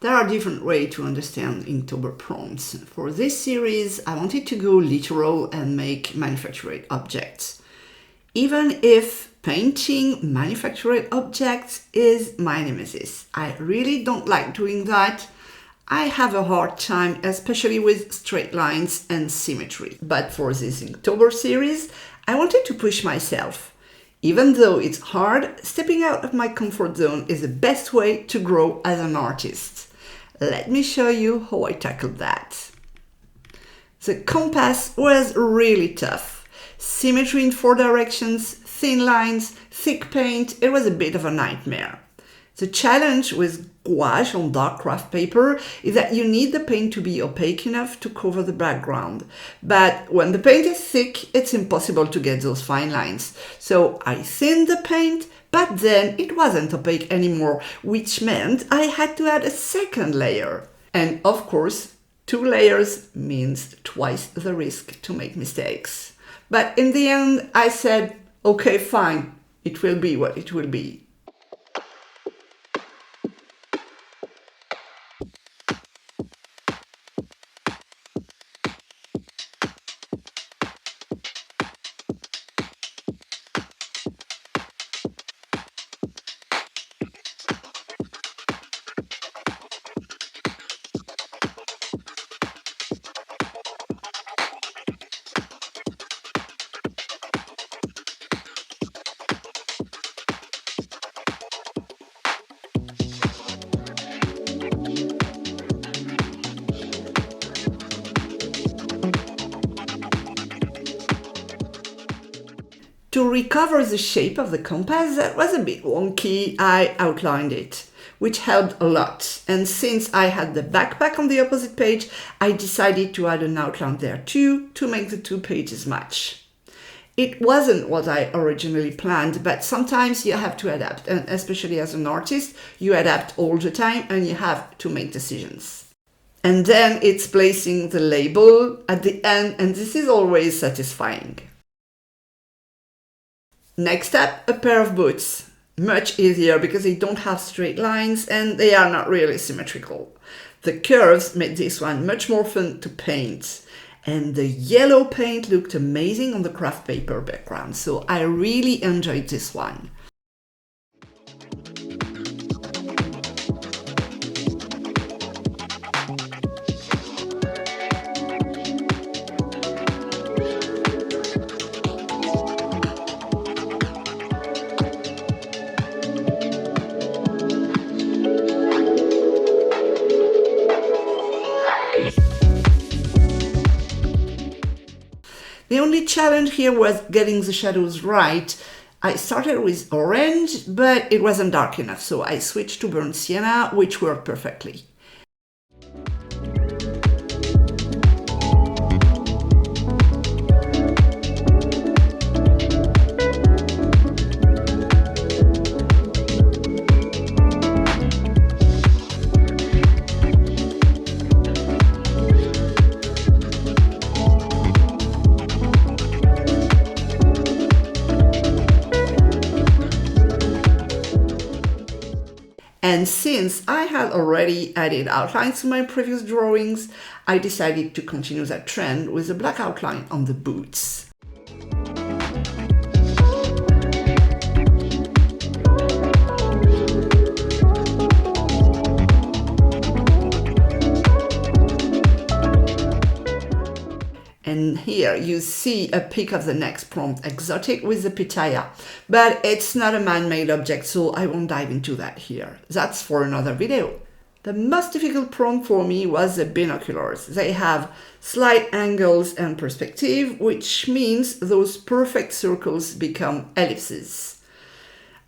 There are different ways to understand Inktober prompts. For this series, I wanted to go literal and make manufactured objects. Even if painting manufactured objects is my nemesis. I really don't like doing that. I have a hard time, especially with straight lines and symmetry. But for this Inktober series, I wanted to push myself. Even though it's hard, stepping out of my comfort zone is the best way to grow as an artist. Let me show you how I tackled that. The compass was really tough. Symmetry in 4 directions, thin lines, thick paint, it was a bit of a nightmare. The challenge with gouache on dark craft paper is that you need the paint to be opaque enough to cover the background. But when the paint is thick, it's impossible to get those fine lines. So I thinned the paint, but then it wasn't opaque anymore, which meant I had to add a second layer. And of course, 2 layers means twice the risk to make mistakes. But in the end, I said, okay, fine, it will be what it will be. To recover the shape of the compass that was a bit wonky, I outlined it, which helped a lot. And since I had the backpack on the opposite page, I decided to add an outline there too, to make the 2 pages match. It wasn't what I originally planned, but sometimes you have to adapt, and especially as an artist, you adapt all the time and you have to make decisions. And then it's placing the label at the end, and this is always satisfying. Next up, a pair of boots. Much easier because they don't have straight lines and they are not really symmetrical. The curves made this one much more fun to paint. And the yellow paint looked amazing on the craft paper background, so I really enjoyed this one. The only challenge here was getting the shadows right. I started with orange, but it wasn't dark enough, so I switched to burnt sienna, which worked perfectly. And since I had already added outlines to my previous drawings, I decided to continue that trend with a black outline on the boots. And here you see a pic of the next prompt, exotic with the pitaya. But it's not a man-made object, so I won't dive into that here. That's for another video. The most difficult prompt for me was the binoculars. They have slight angles and perspective, which means those perfect circles become ellipses.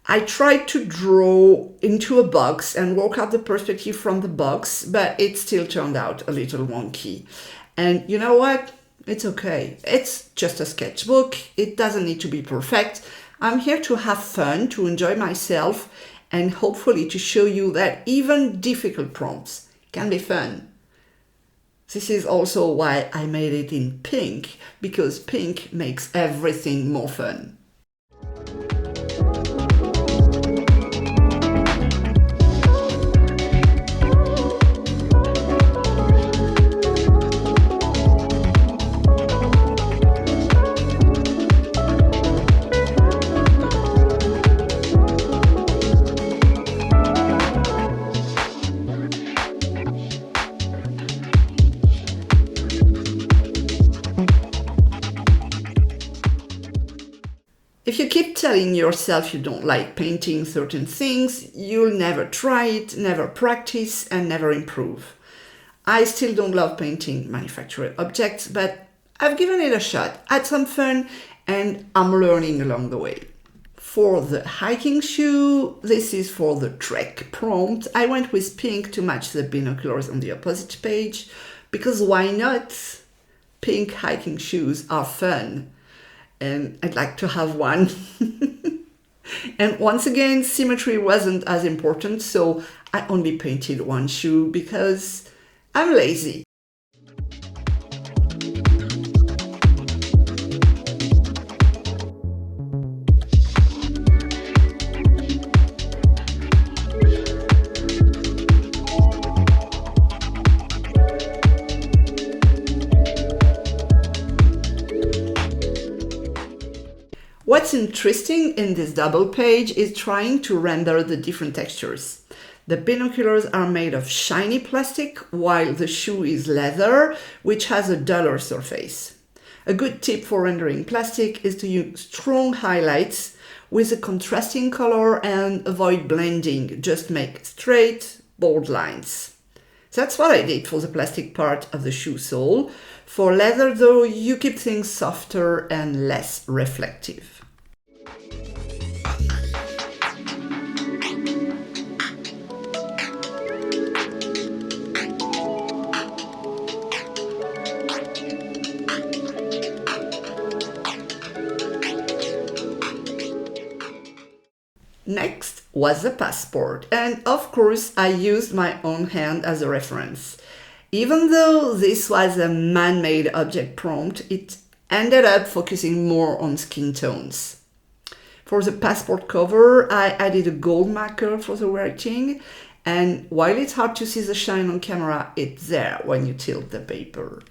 I tried to draw into a box and work out the perspective from the box, but it still turned out a little wonky. And you know what? It's okay. It's just a sketchbook. It doesn't need to be perfect. I'm here to have fun, to enjoy myself, and hopefully to show you that even difficult prompts can be fun. This is also why I made it in pink, because pink makes everything more fun. telling yourself you don't like painting certain things, you'll never try it, never practice, and never improve. I still don't love painting manufactured objects, but I've given it a shot, had some fun, and I'm learning along the way. For the hiking shoe, this is for the trek prompt. I went with pink to match the binoculars on the opposite page, because why not? Pink hiking shoes are fun, and I'd like to have one. And once again, symmetry wasn't as important, so I only painted one shoe because I'm lazy. What's interesting in this double page is trying to render the different textures. The binoculars are made of shiny plastic, while the shoe is leather, which has a duller surface. A good tip for rendering plastic is to use strong highlights with a contrasting color and avoid blending. Just make straight, bold lines. That's what I did for the plastic part of the shoe sole. For leather, though, you keep things softer and less reflective. Next was the passport, and of course I used my own hand as a reference. Even though this was a man-made object prompt, it ended up focusing more on skin tones. For the passport cover, I added a gold marker for the writing, and while it's hard to see the shine on camera, it's there when you tilt the paper.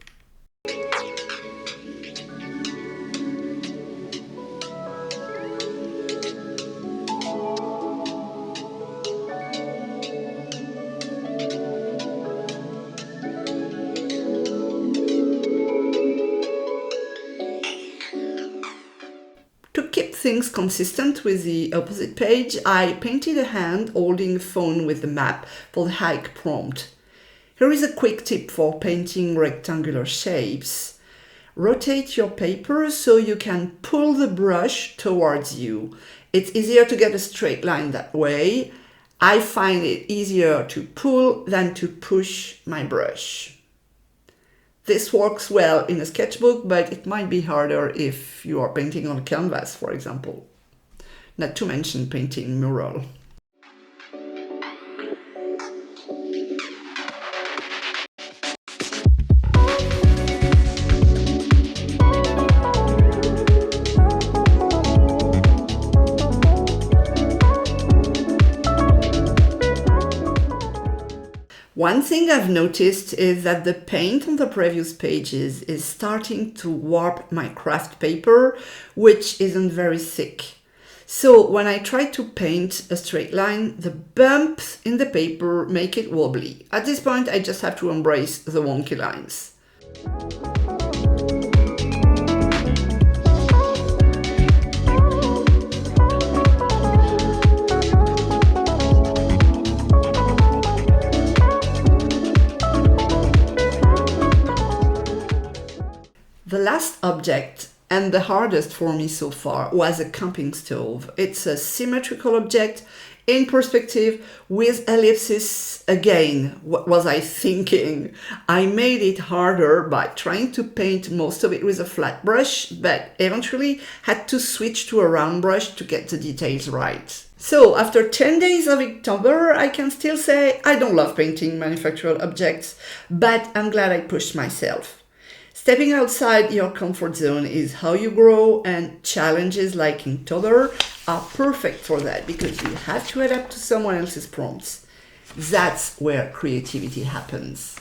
To keep things consistent with the opposite page, I painted a hand holding a phone with the map for the hike prompt. Here is a quick tip for painting rectangular shapes. Rotate your paper so you can pull the brush towards you. It's easier to get a straight line that way. I find it easier to pull than to push my brush. This works well in a sketchbook, but it might be harder if you are painting on a canvas, for example. Not to mention painting mural. One thing I've noticed is that the paint on the previous pages is starting to warp my craft paper, which isn't very thick. So when I try to paint a straight line, the bumps in the paper make it wobbly. At this point, I just have to embrace the wonky lines. The last object, and the hardest for me so far, was a camping stove. It's a symmetrical object in perspective with ellipses. Again, what was I thinking? I made it harder by trying to paint most of it with a flat brush, but eventually had to switch to a round brush to get the details right. So after 10 days of Inktober, I can still say I don't love painting manufactured objects, but I'm glad I pushed myself. Stepping outside your comfort zone is how you grow, and challenges like Inktober are perfect for that because you have to adapt to someone else's prompts. That's where creativity happens.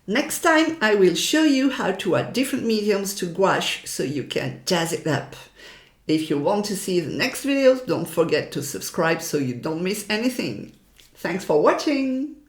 Next time, I will show you how to add different mediums to gouache so you can jazz it up. If you want to see the next videos, don't forget to subscribe so you don't miss anything. Thanks for watching!